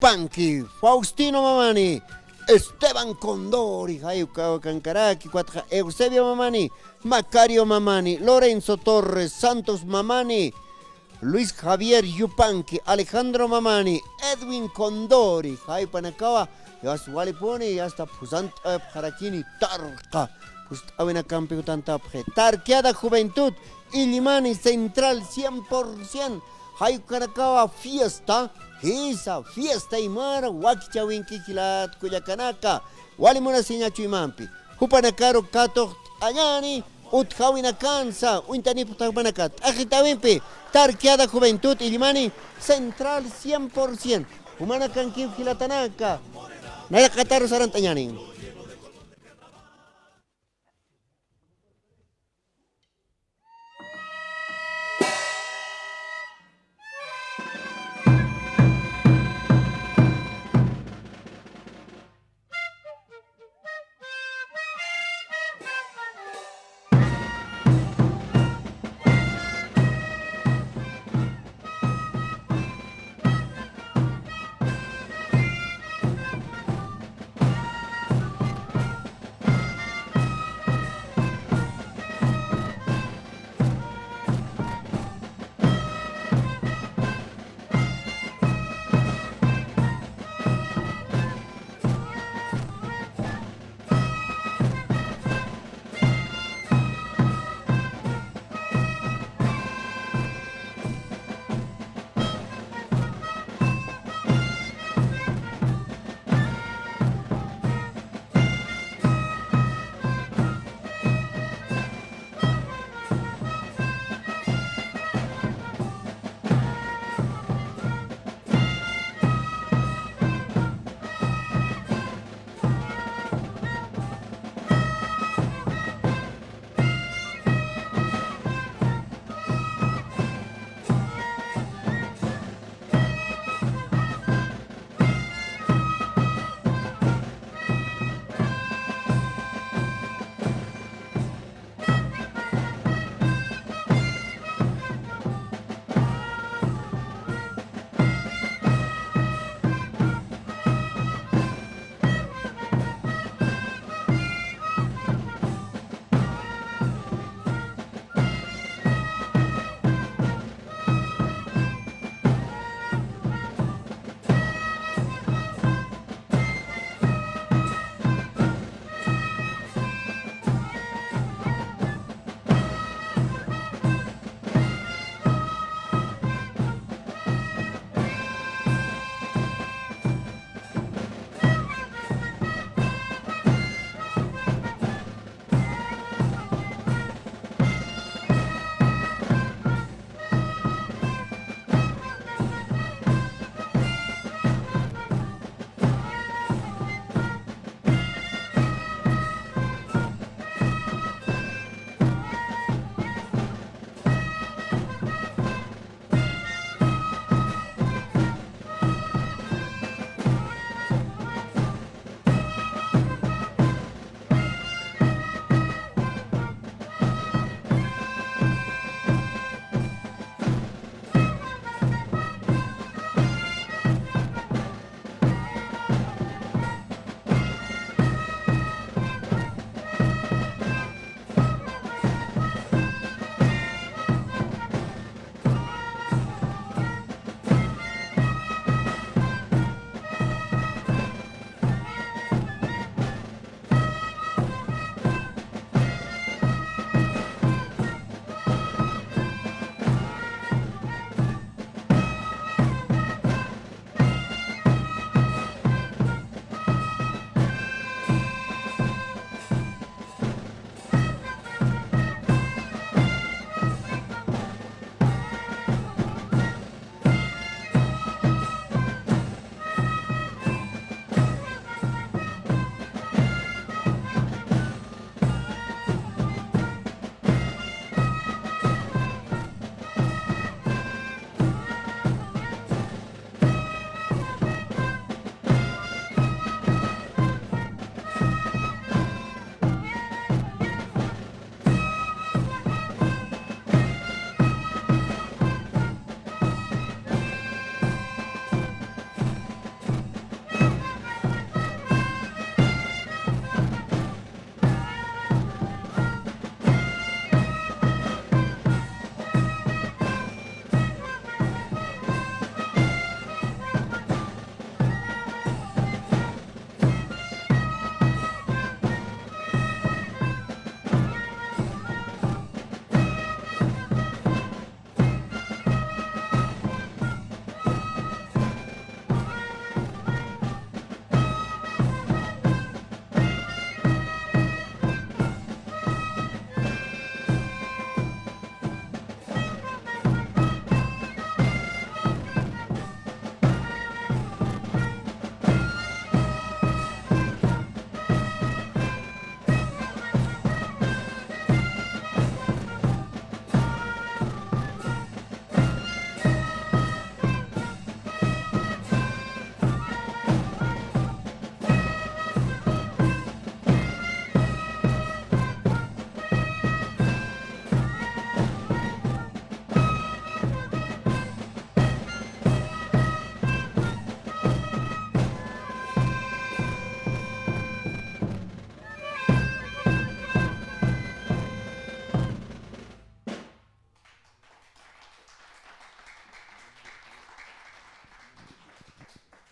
Yupanqui, Faustino Mamani, Esteban Condori, Jayucao Cancaraqui, Eusebio Mamani, Macario Mamani, Lorenzo Torres, Santos Mamani, Luis Javier Yupanqui, Alejandro Mamani, Edwin Condori, Jay Panacaba, ya su vale pone, ya está pusant Jarakini, Tarca, pues avena campeón tanta Tarqueada Juventud, Illimani Central 100%, Jay Caracaba Fiesta, esa fiesta Imara, Wakichawinki Kilat, Cuyacanaka, Walimuna Siñachu Imampi, Hupanacaro Kato Ayani, Uthawina Kansa, Uintani Putabanacat, Agitawimpi, Tarqueada Juventud, Illimani Central 100%, Humana Kankim Kilatanaka, Nayakataro Sarantañani.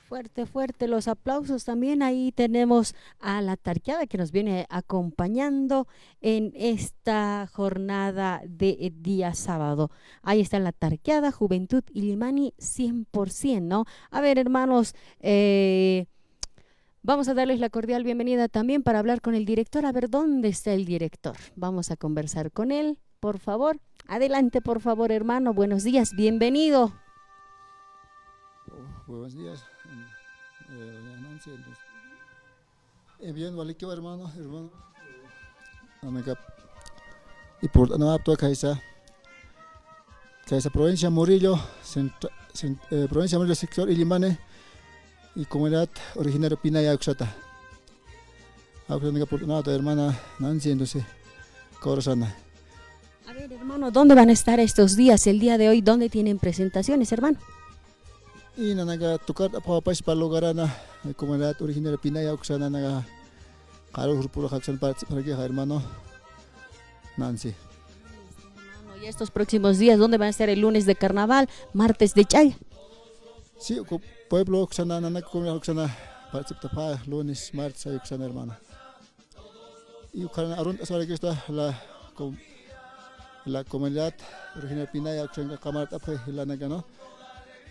Fuerte, fuerte los aplausos. También ahí tenemos a la tarqueada que nos viene acompañando en esta jornada de día sábado. Ahí está la tarqueada Juventud Illimani 100%, ¿no? A ver, hermanos, vamos a darles la cordial bienvenida también para hablar con el director. A ver, ¿dónde está el director? Vamos a conversar con él, por favor. Adelante, por favor, hermano. Buenos días, bienvenido. Buenos días, doña Nancy. Bien, vale, qué hermano. Y por no apto Kaisa provincia Murillo, provincia Murillo, sector Illimani y comunidad originaria Pinaya Uxata. Ahora por nada, hermana Nancy, entonces, Corosana. A ver, hermano, ¿dónde van a estar estos días? El día de hoy, ¿dónde tienen presentaciones, hermano? Y nanaga tocar apa para lugarana comunidad originaria Pinaya Uxana naga caro puro haksan para que hermano Nancy. Hermano, y estos próximos días, ¿dónde van a estar el lunes de carnaval, martes de Chay? Sí, pueblo Uxana nanaga comunidad Uxana participa para lunes, martes Uxana hermano. Y Uxana arun asora que está la comunidad originaria Pinaya Uxana kamar apa la naga no.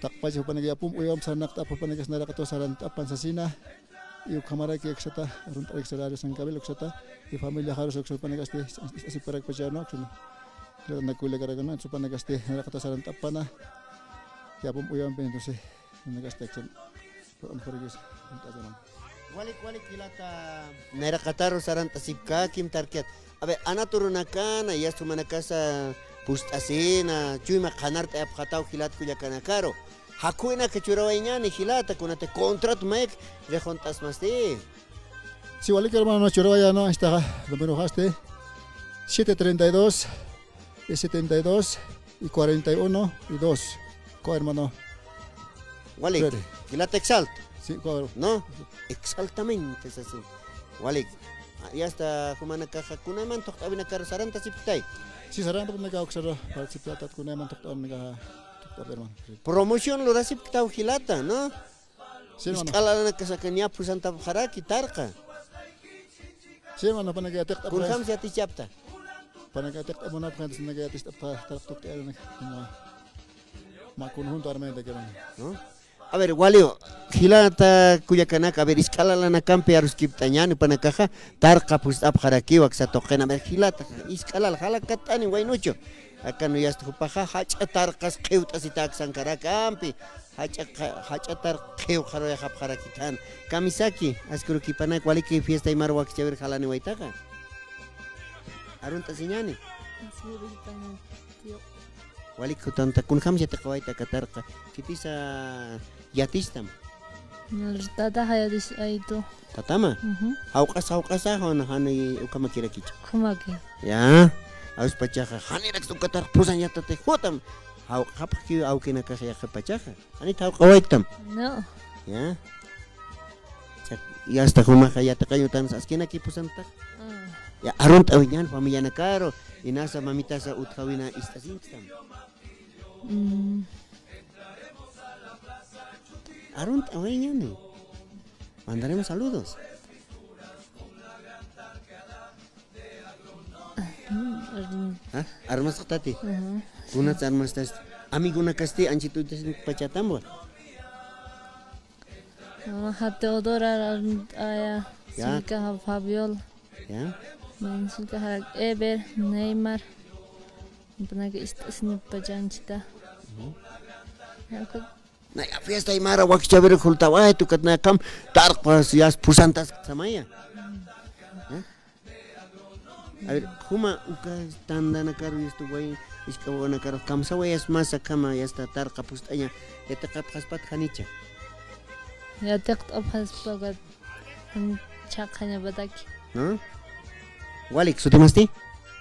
Takpaji panagya pum uyam sanak tapa panagas narakato saran tapan sasina y kamara que exata arun exalario san cabelo exata y familia haros exal panagas de así para que ya no la nakule garagana su panagas de narakato saran tapana ya pum uyam entonces panagas de exal por porgis entonces Walik kilata narakataro saran tasipka kim tarket. A ver, ana turunakana ya su manakasa pustasina chuma kanarte apkatao kilat kuyakanakaro. Hakuina que churawañani hilata kunate contrat mek rejontas masti. si vale que hermano choraya no está número haste 732 y 72 y 41 y 2 co hermano Walik kilata exalt, sí co ¿no? Exaltamente es así. Walik ya está kumana caja kunaman toktabina karo saranta siptay. si saran pun naga oxara participar tat kuna man toktan naga hermano Promoción lo dasip kitau hilata, ¿no? sí hermano Escala na kasakanya pusanta haraki tarka. sí hermano panaga tek Kun kham siati chapta. panaga tek abona panaga naga tek tar tok te ma kun junto arme de hermano ¿No? A ver, Walio, hilata kuyakanaka, a ver, escala la nakampe arus kiptañani panakaja, tarka pues abharaki waksa toqena, a ver, hilata, escala la halakatani wainucho. Acá no ya está paja, hacha tarkas keutas y taxan karakampi, hacha tar keu jaro ya habharakitan. Kamisaki, askuru kipana, waliki fiesta y marwak chaver halani waitaka. Arunta siñani. Walik tanta kun kham jata kawaita katarka kitisa yatistam Tata hayadis aitu. tatama hauqas hani ukama kirakich Kumaki. ya aus pachaja hani rak tu katar pusan yatate hotam hapki au kina ka ya pachaja hani tau kawaitam No. ya ya hasta huma hayata kayutan askina ki pusan ta ya arunt awinyan familia nakaro inasa mamita sa uthawina istasinkstam Arunt awinyan mandaremos saludos armas tati unat armas tas amigo na kasti anchitu tas pachatambo Teodora aya Ya. Silka Fabiol. ya Silka Harak Eber Neymar. Panaga istasni pajanchita. na ya fiesta y mara wak chabere khultawa tu katna kam tarq pas yas pusantas samaya a ver huma uka tanda na karu esto güey iskawa na karu kam sawa yas masa kama yasta tarqa pustaya yataqat khaspat khanicha Ya tekt abhas pagat. Chakanya badaki. no walik sutimasti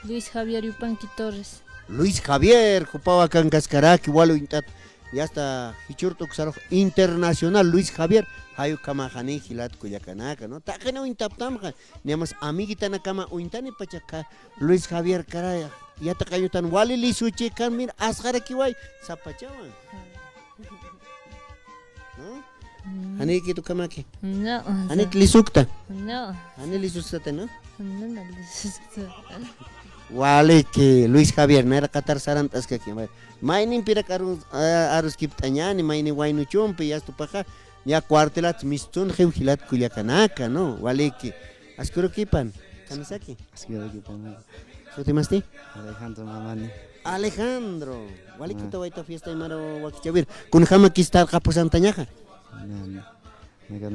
Luis Javier Yupanqui Torres. Luis Javier Jupawa kan Cascaraki walu intat ya está hichurto ksaroj internacional Luis Javier hayu kama khani hilat kuyakanaka no ta kana intaptam kha nemas amiguita na kama uintani pachaka Luis Javier karaya ya ta kayutan wali li suchi kan min asgara kiwai sapachawan no Hani kitu kamaki. No. Hani lisukta. No. Hani lisusata, ¿no? No, no, listo. Wale que Luis Javier no era Qatar sarantas que aquí. Mainin pirak arus kiptañani, maini wainu chumpi, ya paja. Ya cuartelat mistun hilat kuliakanaka, ¿no? Wale que askuro kipan. Kanisaki. Asquero que también. ¿Sote masti? Alejandro Mamani. Alejandro. Wale que te fiesta y maro wakichavir. Kun jama kistar kapusantañaja. No. Naga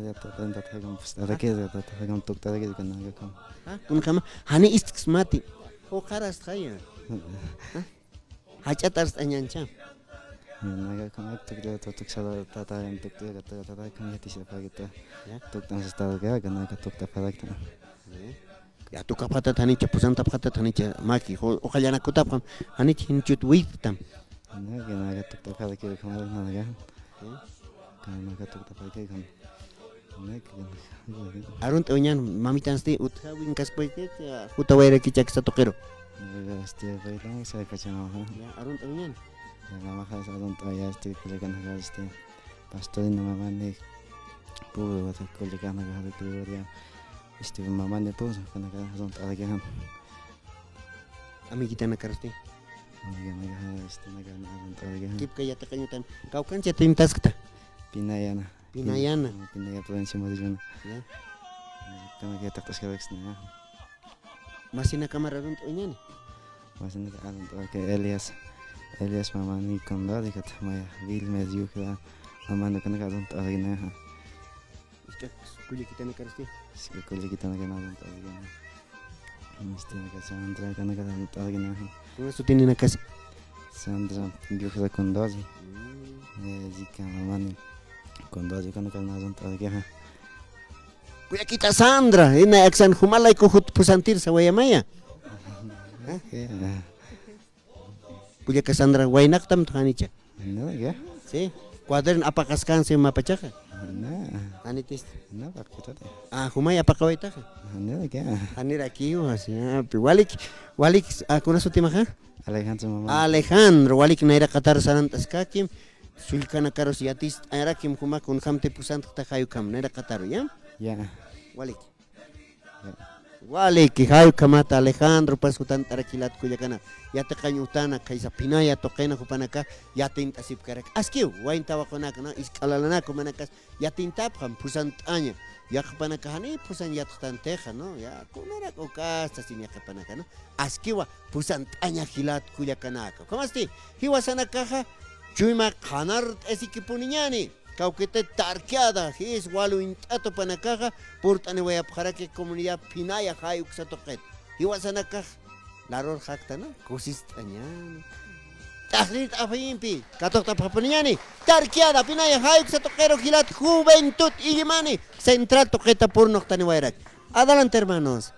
ya tenta con pusta que de tenta con tocta que con naga con. Kun jama hani istismati. O caras khaya. Hachatas tañancha. Naga con acto que toc sala tata en tocta con yati se pagita. Tocta se está que naga tocta para que. Ya tu kapata tanicha pusanta pata tanicha maki. Ojalá na kutapam. Hani hinchut witam. Naga tocta para que con naga. Naga tocta para que con. Arun tawnyan mamitan sti utha winkas poite huta waira kichak sa tokero. Este bailamos se cachama. Ya arun tawnyan. La maja se don todavía este colega naga este pastor no mamane. Pudo hacer colega naga de teoría. Este mamane pues naga don todavía. Amiguita na karsti. Naga este naga don todavía. Kip kaya takanyutan. Kau kan cha tintas kta. Pinayana. Pinayana. Pinaya provincia Modillona. Ya. Kama que taktas que na. Masina kamar arun tawnyan. Masina alon to que Elias mamani con la de Catamaya. Vil me dio que mamando con don todavía na. Ista kuya kita na karsti. Sí que colega kita naga don todavía. Este naga Sandra con naga don todavía na. Kuna sutini na kas. Sandra dio que con dozi. Zika mamani con dozi con naga don todavía. Kuya kita Sandra. Ina aksan humalay ko hut pusantir sa wayamaya. Kuya ka Sandra waynak tam tuhanicha. No, ya. Sí. Cuadern apakaskan se mapachaja. No, Anitis. no, porque todo. Humay apakawaitaja. No, ya. Anira aquí o así. Walik kuna sutimaja. Alejandro mamani. Alejandro walik naira Qatar sarantas kakim. Sulkana karos yatis arakim kuma kun hamte pusant ta hayu kam naira Qatar ya. Ya. Walik. Walik hayu kamata Alejandro pasutan tarakilat kuyakana. Ya te kanyutana kaisa pinaya tokena kupanaka ya tinta sip karak. Askiu wain tawakonaka na iskalalana kumanakas ya tintap ham pusant anya. Ya kupanaka hani pusan ya teja no ya kunara kokasta sin ya kupanaka no. Askiwa pusant anya hilat kuyakanaka. ¿Cómo esti? Hiwasana kaja Chuma kanar esikipuniñani. Cauquete tarqueada, es walu intato panakaja, portane voy a para que comunidad pinaya hay uxatoquet. Y wasanaka, la rol jacta, ¿no? Cosistañani. Tahrit afimpi, catota papuniñani, tarqueada, pinaya hay uxatoquero, gilat, juventud y yimani, central toqueta por noctani wairak. Adelante, hermanos.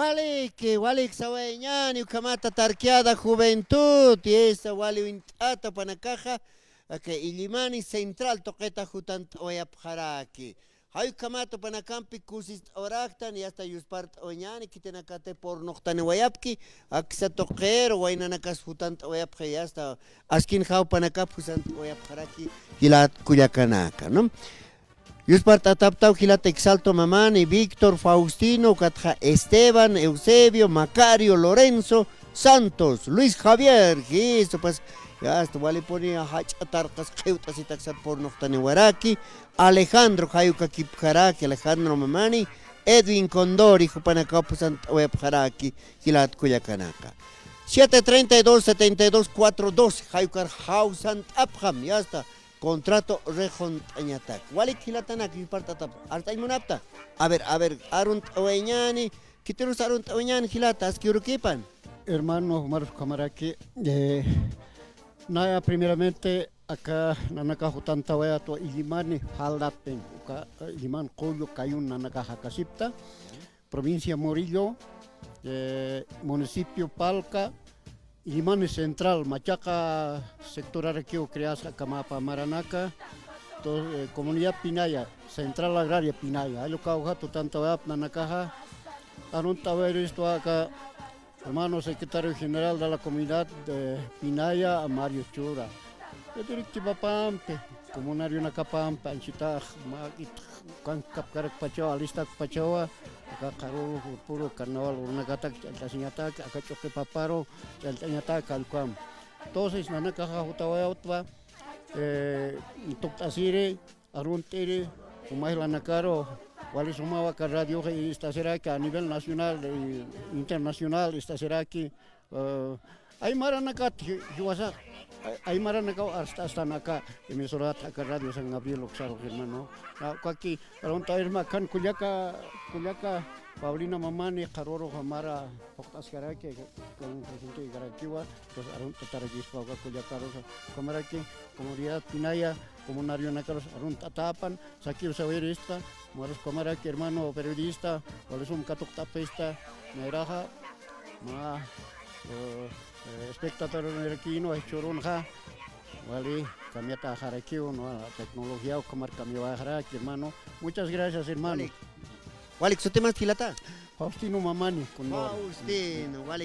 Walik sawañani ukamata tarqueada juventud y esa wali wintata panakaja que Illimani central toqueta jutant oyapjaraki. Hay kamato panakampi kusis oraktan y hasta yuspart oñani kitenakate por noktani wayapki aksa toquero wainanakas jutant oyapja y hasta askin jau panakap jusant oyapjaraki hilat kuyakanaka, ¿no? Yuspart ataptau hilat exalto mamani Víctor Faustino katja Esteban Eusebio Macario Lorenzo Santos Luis Javier esto pues ya esto vale ponía hachatarcas keutas y taxar por noktani waraki Alejandro Jayuka Kipjaraki Alejandro Mamani Edwin Condori Jupanacapusant Oyapjaraki Hilat Kuyakanaka 732-72-412 Jayukar Hausant Abham ya está contrato rejontañatak walik hilatanak partatap artaymunapta a ver arunt oeñani kiterus arunt oeñani hilatas kiurukipan hermano Marcos Camaraki naya primeramente acá nanaka jutanta waya to Illimani haldapen Illiman Coyo Cayun nanaka Jacasipta provincia Morillo municipio Palca Illimani Central Machaca sector Arequio Creasa Camapa Maranaca comunidad Pinaya Central Agraria Pinaya ayo cauja tu tanto waya nanaka anunta waya esto acá hermano secretario general de la comunidad de Pinaya, Mario Chura. Yo directiva Pampe, comunario na Kapampa, Anchita, kan kapkarak Pachawa, lista Pachawa, acá caro puro carnaval, una gata, la señata, acá choque paparo, la señata calcuam. Entonces, nanaka jutawaya utwa, tuktasire, aruntere, umay la nakaro, Wali sumaba que radio está será que a nivel nacional e internacional está será que hay maranaka juasa hay maranaka hasta naka emisora que radio San Gabriel Oxaro hermano aquí pregunta irma kan kuyaka Paulina Mamani Caroro Hamara Poctas Karake con presidente Garakiwa pues arun tataragis pauga kuyaka Kamaraki comunidad Pinaya comunario nakaros arun tatapan sakir sawerista Moros Kamaraki hermano periodista Walisum katok tapista Nairaja ma espectador nerkino chorunja Wali kamiata Jarakiu no tecnología o kamar kamio Jaraki hermano muchas gracias hermano Walik su temas hilata Faustino Mamani Faustino Walik